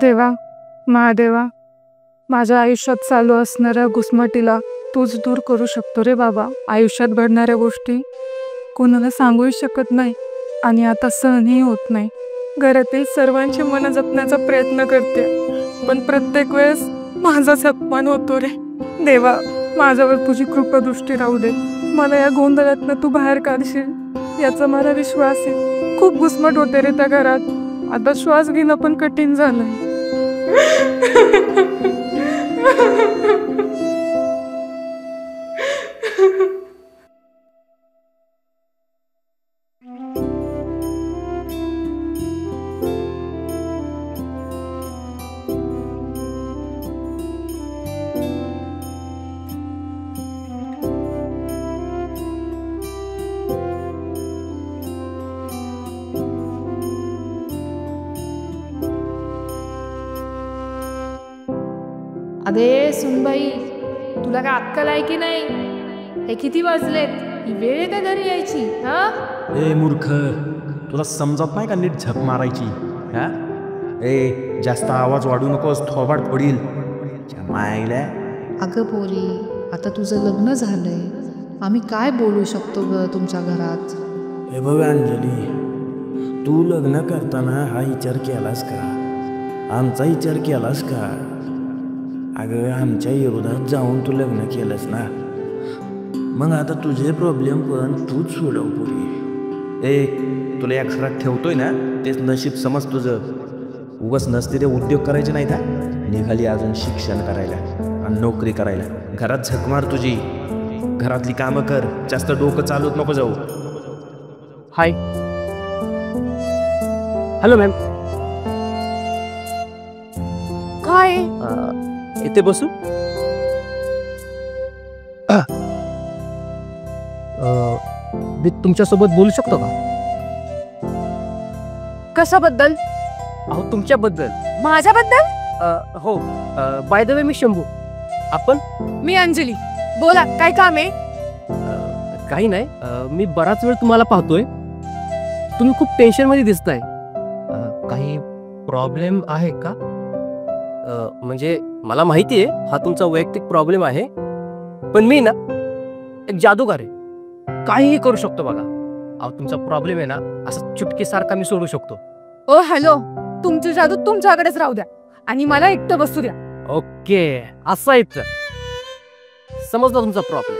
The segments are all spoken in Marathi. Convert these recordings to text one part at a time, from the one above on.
देवा, महादेवा, माझ्या आयुष्यात चालू असणाऱ्या घुसमटीला तूच दूर करू शकतो रे बाबा. आयुष्यात घडणाऱ्या गोष्टी कोणाला सांगूही शकत नाही आणि आता सहनही होत नाही. घरातील सर्वांची मन जपण्याचा प्रयत्न करते, पण प्रत्येक वेळेस माझाच अपमान होतो रे. देवा, माझ्यावर तुझी कृपादृष्टी राहू दे. मला या गोंधळातनं तू बाहेर काढशील याचा मला विश्वास आहे. खूप घुसमट होते रे त्या घरात. आता श्वास घेणं पण कठीण झालंय. अरे सुनबाई, तुला काय अक्कल आहे की नाही? हे किती वाजलेत? ही वेळ आहे का घरी यायची? हा ए मूर्ख, तुला समजत नाही का नीट झक मारायची? हा ए, जास्त आवाज वाढू नकोस, थोबाड पडील मायला. अगं पोरी, आता तुझं लग्न झालंय, आम्ही काय बोलू शकतो ग तुमच्या घरात? हे बघ अंजली, तू लग्न करताना हा विचार केलास का? आमचा विचार केलास का? अगं, आमच्या विरोधात जाऊन तू लग्न केलंस ना, मग आता तुझे प्रॉब्लेम पण तूच सोडव पुरी. ए, तुला या घरात ठेवतोय ना, तेच नशीब समज तुझं. उगाच नसते ते उद्योग करायचे नाही का? निघाली अजून शिक्षण करायला आणि नोकरी करायला. घरात झक मार तुझी, घरातली कामं कर, जास्त डोकं चालवत नको जाऊ. हाय, हॅलो मॅम. काय इथे बसू? मी तुमच्यासोबत बोलू शकतो का? कशाबद्दल? अहो, तुमच्याबद्दल. माझ्याबद्दल? हो. बाय द वे, मी शंभू. आपण? मी अंजली. बोला, काय काम आहे? काही नाही. मी बराच वेळ तुम्हाला पाहतोय. तुम्ही खूप टेन्शन मध्ये दिसताय. काही प्रॉब्लेम आहे का? म्हणजे मला माहिती आहे हा तुमचा वैयक्तिक प्रॉब्लेम आहे, पण मी ना एक जादूगार आहे, काहीही करू शकतो बघा. अहो, तुमचा प्रॉब्लेम आहे ना, असं चुटकीसारखा मी सोडू शकतो. ओ हॅलो, तुमची जादू तुमच्याकडेच राहू द्या आणि मला एकटं बसू द्या. ओके, असं आहे तर समजला तुमचा प्रॉब्लेम.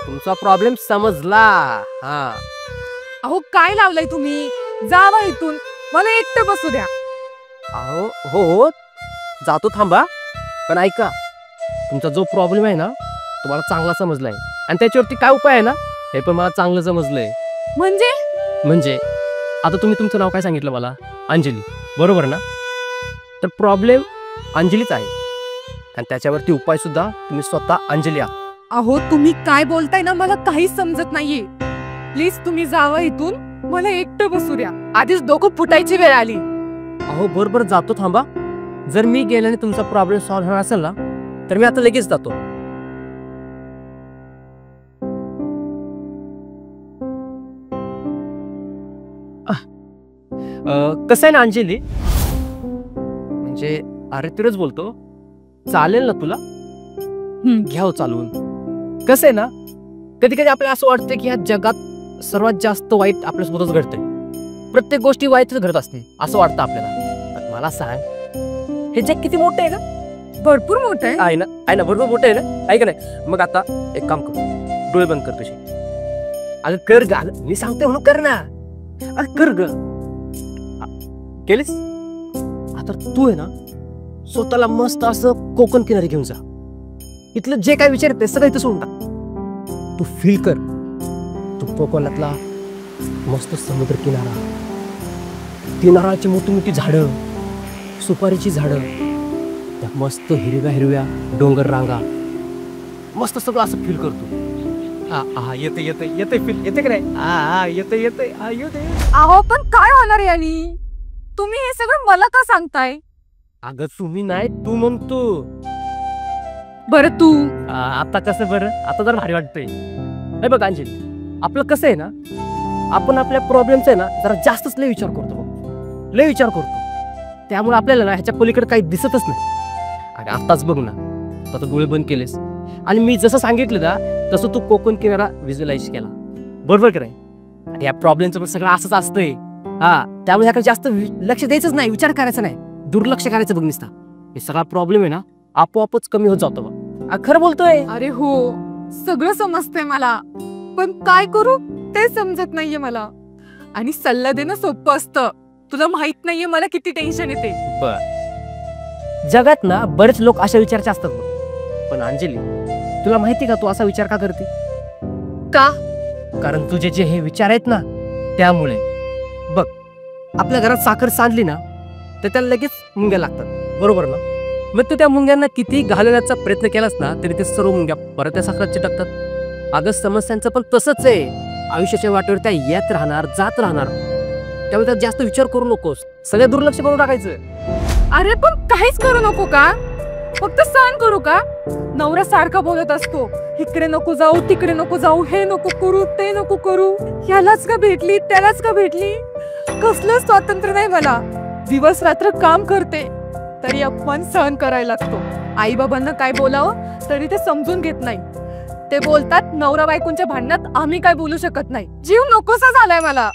तुमचा प्रॉब्लेम समजला. हा, अहो काय लावलंय तुम्ही? जावा इथून, मला एकटं बसू द्या. अहो हो, जातो, थांबा. पण ऐका, तुमचा जो प्रॉब्लेम आहे ना, तुम्हाला चांगला समजलाय आणि त्याच्यावरती काय उपाय आहे ना, हे पण मला चांगलं समजलंय. म्हणजे आता तुम्ही तुमचं नाव काय सांगितलं मला? अंजली, बरोबर ना? तर प्रॉब्लेम अंजलीच आहे आणि त्याच्यावरती उपाय सुद्धा तुम्ही स्वतः अंजली आहात. अहो तुम्ही काय बोलताय ना, मला काहीच समजत नाहीये. प्लीज तुम्ही जावा इथून, मला एकटं बसू द्या. आधीच डोकं फुटायची वेळ आली. अहो बरोबर, जातो, थांबा. जर मी गेल्याने तुमचा प्रॉब्लेम सॉल्व्ह होणार असेल ना, तर मी आता लगेच जातो. कसं आहे ना अंजली, म्हणजे अरे तिरच बोलतो, चालेल ना तुला? घ्याव चालून. कसं आहे ना, कधी कधी आपल्याला असं वाटतं की ह्या जगात सर्वात जास्त वाईट आपल्यासोबतच घडतंय. प्रत्येक गोष्टी वाईटच घडत असते असं वाटतं आपल्याला. पण मला सांग, हे जग किती मोठं आहे का? भरपूर मोठं आहे ना, भरपूर मोठं आहे ना. ऐक नाही, मग आता एक काम कर, डोळे बंद कर तुझे. अगं कर ग, मी सांगते म्हणून कर ना. अगं कर ग. केलीस? आता तू आहे ना, स्वतःला मस्त असं कोकण किनारी घेऊन जा. इथलं जे काय विचार ते सगळं इथं सोडून टाक. तू फील कर, तू कोकणातला मस्त समुद्र किनारा, ती नारळाची मोठी मोठी झाडं, सुपारीची झाडं, त्या मस्त हिरव्या हिरव्या डोंगर रांगा, मस्त सगळं असं फील करतो. येते फील येते का नाही? येते. अहो पण काय होणार यानी? तुम्ही हे सगळं मला का सांगताय? अगं तुम्ही नाही, तू म्हणतो. बरं तू आता कसं बरं, आता जर भारी वाटतंय. हे बघ अंजली, आपलं कसं आहे ना, आपण आपल्या प्रॉब्लेमचा आहे ना जरा जास्तच लय विचार करतो. त्यामुळे आपल्याला ना ह्याच्या पलीकडे काही दिसतच नाही. अरे आताच बघ ना, तू आता डोळे बंद केलेस आणि मी जसं सांगितलं ना तसं तू कोकण किनारा व्हिज्युअलाइज केला, बरोबर की नाही? आणि या प्रॉब्लेमचं पण सगळं असंच असतंय. हा, त्यामुळे ह्याकडे जास्त लक्ष द्यायचंच नाही, विचार करायचा नाही, दुर्लक्ष करायचं बघ नुसता. हे सगळा प्रॉब्लेम आहे ना आपोआपच कमी होत जातो बघ. खरं बोलतोय. अरे हो, सगळं समजतंय मला, पण काय करू ते समजत नाहीये मला. आणि सल्ला देणं सोपं असतं, तुला माहित नाहीये मला किती टेन्शन येते. जगात ना बरेच लोक अशा विचाराचे असतात बघ. पण अंजली, तुला माहिती का तू असा विचार का करते? का? कारण तुझे जे हे विचार आहेत ना त्यामुळे. बघ, आपल्या घरात साखर सांडली ना तर त्याला लगेच मुंग्या लागतात, बरोबर ना? मग तू त्या मुंग्यांना किती घालवण्याचा प्रयत्न केलास ना तरी ते सर्व मुंग्या परत त्या साखरात चिटकतात. अगं समस्यांचं पण तसंच आहे. आयुष्याच्या वाटेवर त्या येत राहणार, जात राहणार. त्यामुळे त्यात जास्त विचार करू नकोस, सगळं दुर्लक्ष करून टाकायचं. अरे पण काहीच करू नको का? फक्त सहन करू का? नवरा सारखा बोलत असतो, इकडे नको जाऊ, तिकडे नको जाऊ, हे नको करू, ते नको करू. यालाच का भेटली, त्यालाच का भेटली? कसलं स्वातंत्र्य नाही मला. दिवस रात्र काम करते तरी अपमान सहन करायला लागतो. आई बाबांना काय बोलावं तरी ते समजून घेत नाही. ते बोलतात नवरा बायकोंच्या भांडणात आम्ही काय बोलू शकत नाही. जीव नकोसा झालाय मला.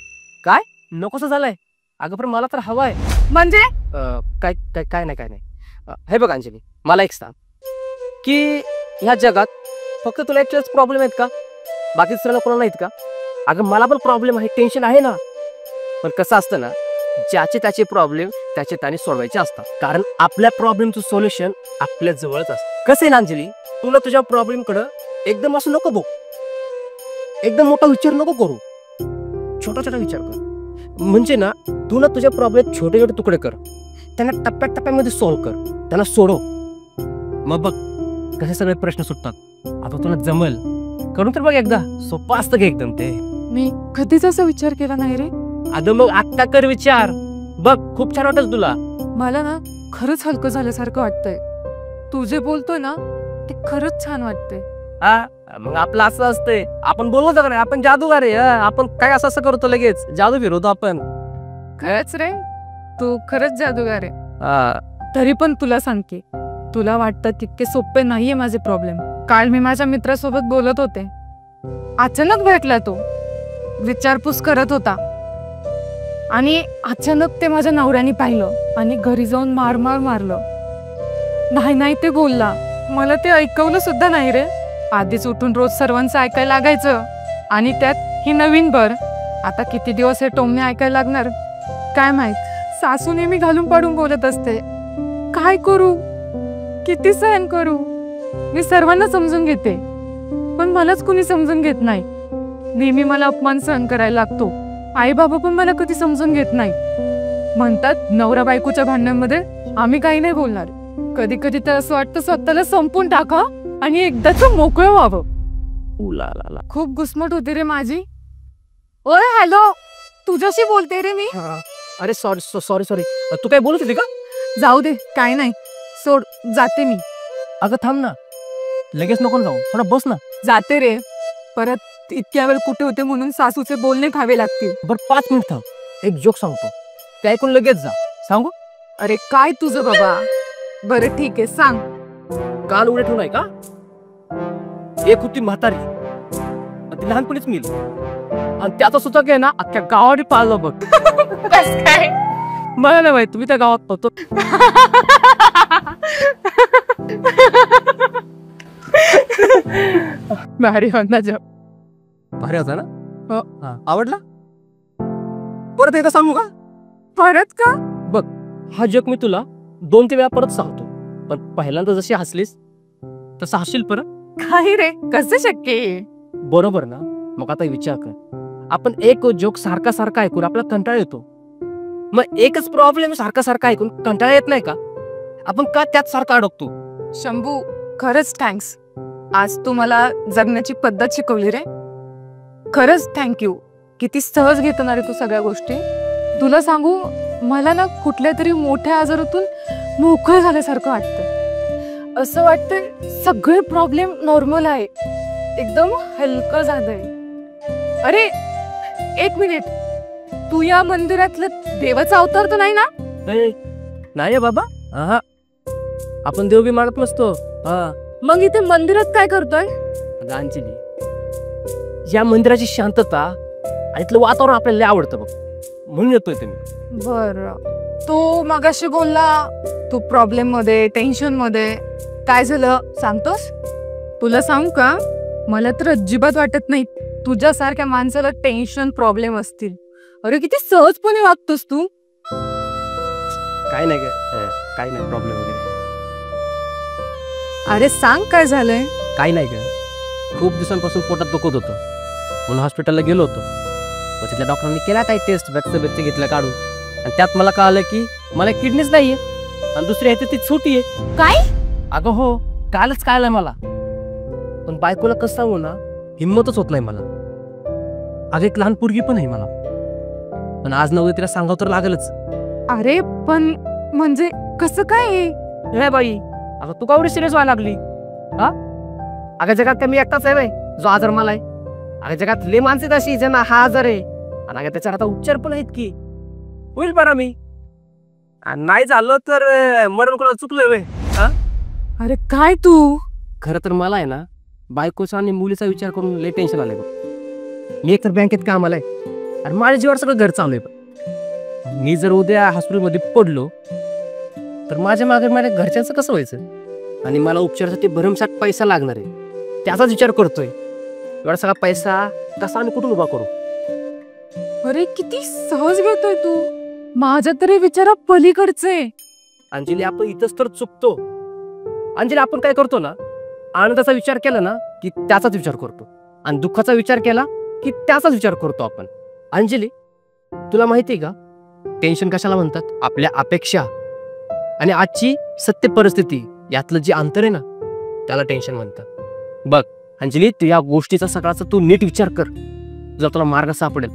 काय नकोसं झालंय? अगं पण मला तर हवाय. म्हणजे काय काय काय नाही काय नाही. हे बघ अंजली, मला एक सांग की ह्या जगात फक्त तुला एकच प्रॉब्लेम आहेत का? बाकी दुसऱ्याला कोणाला नाहीत का? अगं मला पण प्रॉब्लेम आहे, टेन्शन आहे ना. पण कसं असतं ना, ज्याचे त्याचे प्रॉब्लेम त्याचे त्याने सोडवायचे असतात. कारण आपल्या प्रॉब्लेमचं सोल्युशन आपल्या जवळच असतं. कसं आहे ना अंजली, तुला तुझ्या प्रॉब्लेमकडं एकदम असं नको बघ, एकदम मोठा विचार नको करू, छोटा छोटा विचार कर. म्हणजे ना तू ना तुझ्या प्रॉब्लेम छोटे छोटे तुकडे कर, त्यांना टप्प्याटप्प्यामध्ये सॉल्व्ह कर, त्यांना सोडव. मग बघ कसे सगळे प्रश्न सुटतात. आता तुला जमल, करून तर बघ एकदा. सोपं असतं की एकदम ते. मी कधीच असा विचार केला नाही रे. अगं मग आत्ता कर विचार, बघ खूप छान वाटत तुला. मला ना खरंच हलकं झाल्यासारखं वाटतंय. तू जे बोलतोय ना ते खरंच छान वाटतंय. हा, मग आपलं असं असतंय, आपण बोलवतो का नाही, आपण जादूगार आहे. आपण काय असं असं करतो, लगेच जादू फिरवतो आपण. खरंच रे, तू खरंच जादूगार आहे. तरी पण तुला सांगते, तुला वाटतं तितके सोपे नाहीये माझे प्रॉब्लेम. काल मी माझ्या मित्रासोबत बोलत होते, अचानक भेटला तो, विचारपूस करत होता आणि अचानक ते माझ्या नवऱ्याने पाहिलं आणि घरी जाऊन मार मारलं. नाही ते बोलला, मला ते ऐकवलं सुद्धा नाही रे. आधीच उठून रोज सर्वांचं ऐकायला लागायचं आणि त्यात ही नवीन भर. आता किती दिवस हे टोमणे ऐकायला लागणार काय माहित. सासू नेहमी घालून पाडून बोलत असते. काय करू, किती सहन करू? मी सर्वांना समजून घेते पण मलाच कुणी समजून घेत नाही. नेहमी मला अपमान सहन करायला लागतो. आई बाबा पण मला कधी समजून घेत नाही. म्हणतात नवरा बायकोच्या भांडणांमध्ये आम्ही काही नाही बोलणार. कधी कधी तर असं वाटतं स्वतःला संपून टाका आणि एकदाच मोकळं व्हावं. खूप घुसमट होती रे माझी. ओय हॅलो, तुझ्याशी बोलते रे मी. अरे सॉरी, तू काय बोलत होती का? जाऊ दे, काय नाही, सोड, जाते मी. अगं थांब ना, लगेच नको जाऊ, थोडा बस ना. जाते रे, परत इतक्या वेळ कुठे होते म्हणून सासूचे बोलणे खावे लागतील. बरं 5 मिनिट थांब, एक जोक सांगतो, ते ऐकून लगेच जा. सांगू? अरे काय तुझं बाबा. बरं ठीक आहे, सांग. काल उडे ठेवून आहे का? एक होती म्हातारी, ती लहानपणीच मिली आणि त्याचा सुद्धा काय ना अख्ख्या गावाने पाळलं बघ. काय मला नाही माहित, तुम्ही त्या गावात होतो. भारी होता जब. भारी होता ना? आवडला? परत एकदा सांगू का? परत का? बघ, हा जग मी तुला 2-3 वेळा परत सांगतो, पण पहिल्यांदा जशी हसलीस तसं हसशील परत. काही रे, कसं शक्य आहे? बरोबर ना? मग आता विचार कर, आपण एक जोक सारखा सारखा ऐकून आपल्याला कंटाळा येतो. मग एकच प्रॉब्लेम सारखा सारखा ऐकून कंटाळा येत नाही का? आपण का त्यात सारखा अडकतो? शंभू, खरंच थँक्स. आज तू मला जगण्याची पद्धत शिकवली रे. खरंच थँक्यू. किती सहज घेतो ना रे तू सगळ्या गोष्टी. तुला सांगू, मला ना कुठल्या तरी मोठ्या आजारातून मोकळं झाल्यासारखं वाटतं. असं वाटतं सगळे प्रॉब्लेम नॉर्मल आहे, एकदम हलकं झालंय. अरे एक मिनिट, तू या मंदिरातलं देवाचा अवतार तर नाही ना? नाही बाबा, हा आपण देव बी मानत नसतो. हा मग इथे मंदिरात काय करतोय? अगं अंजली, या मंदिराची शांतता आणि इथलं वातावरण आपल्याला लय आवडतं बघ, म्हणून येतोय तुम्ही. बर, तू मगाशी बोलला तू प्रॉब्लेम मध्ये, टेन्शन मध्ये, काय झालं सांगतोस? तुला सांगू का, मला तर अजिबात वाटत नाही तुझ्यासारख्या माणसाला टेन्शन प्रॉब्लेम असतील. अरे किती सहजपणे वागतोस तू. काय नाही ग, काय नाही प्रॉब्लेम वगैरे. अरे सांग काय झालंय. काय नाही ग, खूप दिवसांपासून पोटात दुखत होतं म्हणून हॉस्पिटलला गेलो होतो. मग तिथल्या डॉक्टरांनी केला काही टेस्ट बेच्च घेतलं काढून, आणि त्यात मला कळालं की मला किडनीच नाहीये आणि दुसरी आहे ती छोटी आहे. काय? अगं हो, कालच कळालं मला. पण बायकोला कसं सांगू ना, हिंमतच होत नाही मला. अगं एक लहान पोरगी पण आहे मला, पण आज नव्हे तिला सांगावं तर लागलच. अरे पण म्हणजे कसं काय? हे बाई, अगं तू का एवढी सिरियस व्हायला लागली? हा अगं जगात का मी एकटाच आहे बाई जो आजार मला आहे? अगं जगात लय माणसं तशी ज्यांना हा आजार आहे, आणि अगं त्याच्यावर आता उपचार पण आहेत की. होईल बरा मी, आणि नाही झालं तर मरण कोणाला चुकलं वे. अरे काय तू? खरं तर मला आहे ना बायकोचा आणि मुलीचा विचार करून लय टेन्शन आलंय बघ. मी एक तर बँकेत कामाला आहे आणि माझ्या जीवावर सगळं घर चालू आहे बघ. मी जर उद्या हॉस्पिटलमध्ये पडलो तर माझ्या मागे माझ्या घरच्यांचं कसं व्हायचं? आणि मला उपचारासाठी भरमसाठ पैसा लागणार आहे, त्याचाच विचार करतोय. एवढा सगळा पैसा कसा आणि कुठून उभा करू? अरे किती सहज घेतोय तू, माझ्या तरी विचारा पलीकडचे. अंजली, आपण इथंच तर चुकतो. अंजली, आपण काय करतो ना, आनंदाचा विचार केला ना की त्याचाच विचार करतो, आणि दुःखाचा विचार केला की त्याचाच विचार करतो आपण. अंजली, तुला माहिती आहे का टेन्शन कशाला म्हणतात? आपल्या अपेक्षा आणि आजची सत्य परिस्थिती यातलं जे अंतर आहे ना त्याला टेन्शन म्हणतात. बघ अंजली, तू या गोष्टीचा सगळ्याचा तू नीट विचार कर, जर तुला मार्ग सापडेल.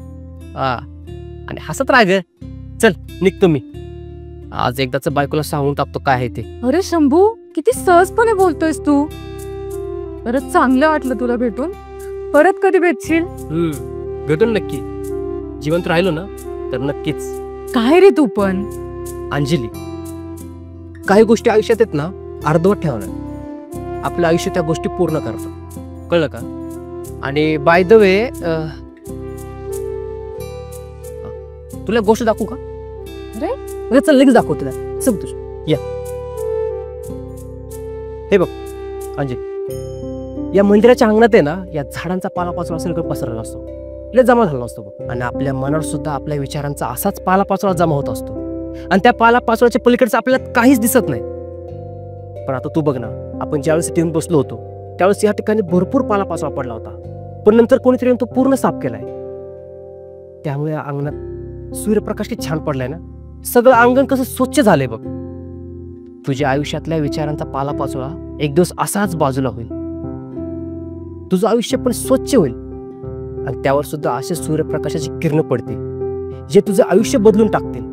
आणि हसत राह ग. चल निघतो मी, आज एकदाच बायकोला सांगून टाकतो काय आहे ते. अरे शंभू, किती सहजपणे बोलतोयस तू. परत चांगलं वाटलं तुला भेटून. परत कधी भेटशील? भेटून नक्की. जिवंत राहिलो ना तर नक्कीच. काय रे तू पण? अंजली, काही गोष्टी आयुष्यात आहेत ना अर्धवट ठेवणार, आपलं आयुष्य त्या गोष्टी पूर्ण करतात, कळलं का? आणि बाय द वे, तुला गोष्ट दाखवू का? अरे चल लगेच दाखव तुला. सब तुझ या. हे बघ अंजली, या मंदिराच्या अंगणात आहे ना या झाडांचा पालापाचोळा सगळीकडे पसरलेला असतो, लय जमा झाला असतो बघ. आणि आपल्या मनावर सुद्धा आपल्या विचारांचा असाच पालापाचोळा जमा होत असतो, आणि त्या पालापाचोळ्याच्या पलीकडचं आपल्याला काहीच दिसत नाही. पण आता तू बघ ना, आपण ज्यावेळेस इथे येऊन बसलो होतो त्यावेळेस या ठिकाणी भरपूर पालापाचोळा पडला होता, पण नंतर कोणीतरी येऊन तो पूर्ण साफ केलाय. त्यामुळे या अंगणात सूर्यप्रकाश किती छान पडलाय ना, सगळं अंगण कसं स्वच्छ झालंय बघ. तुझ्या आयुष्यातल्या विचारांचा पालापाचोळा एक दिवस असाच बाजूला होईल, तुझं आयुष्य पण स्वच्छ होईल, आणि त्यावर सुद्धा असे सूर्यप्रकाशाची किरण पडतील जे तुझं आयुष्य बदलून टाकतील.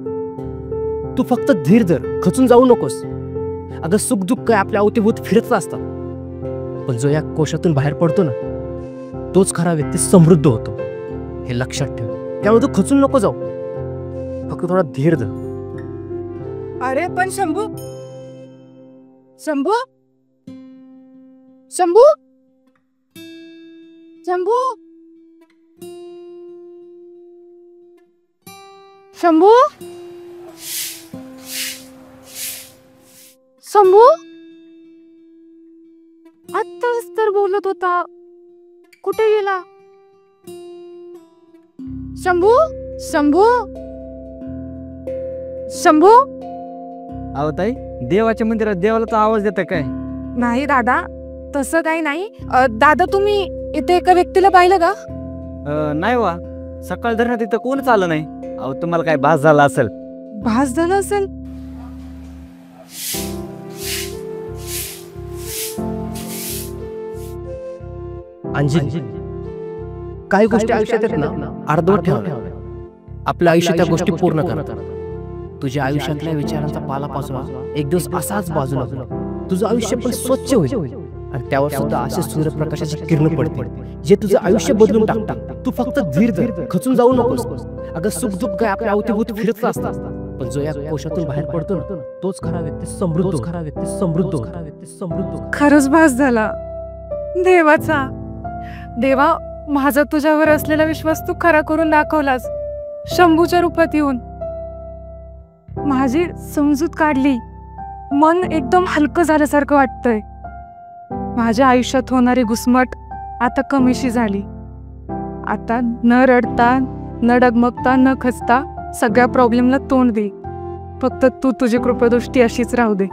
तू फक्त धीर धर, खचून जाऊ नकोस. अगं सुख दुःख काय आपल्या अवतीभोवती फिरत असतात, पण जो या कोशातून बाहेर पडतो ना तोच खरा व्यक्ती समृद्ध होतो, हे लक्षात ठेव. त्यामुळे तू खचून नको जाऊ, फक्त थोडा धीर धर. अरे पण शंभू, शंभू, शंभू, शंभू, शंभू, शंभू, आत्ताच तर बोलत होता, कुठे गेला? शंभू, शंभू, शंभू. अहो ताई, देवाच्या मंदिरात देवाला तर आवाज देता काय? नाही दादा, तसं काही नाही. दादा तुम्ही इथे एका व्यक्तीला पाहिलं का? नाही वा, सकाळ धरणात इथं कोणच आलं नाही. अहो तुम्हाला काय भास झाला असेल. भास झाला असेल? अंजली, काही गोष्टी आयुष्यात आहेत ना अर्धवट ठेवल्या, आपलं आयुष्य त्या गोष्टी पूर्ण करतात. तुझ्या आयुष्यातल्या विचारांचा पालापाचोळा एक दिवस असाच बाजूला होईल, तुझं आयुष्य पण स्वच्छ होईल, आणि त्यावर सुद्धा असे सूर्यप्रकाशाची किरण पडतील जे तुझं आयुष्य बदलून टाकतात. तू फक्त धीर धर, खचून जाऊ नकोस. अगं सुख दुःख काय आपल्या अवतीभोवती फिरत असतात, पण जो या कोशातून बाहेर पडतो ना तोच खरा व्यक्ती समृद्ध. खरंच भास झाला देवाचा. देवा, माझा तुझ्यावर असलेला विश्वास तू खरा करून दाखवलास. शंभूच्या रूपात येऊन माझी समजूत काढली. मन एकदम हलकं झाल्यासारखं वाटतंय. माझ्या आयुष्यात होणारी घुसमट आता कमीशी झाली. आता न रडता, न डगमगता, न खचता सगळ्या प्रॉब्लेमला तोंड दे. फक्त तू तुझी कृपादृष्टी अशीच राहू दे.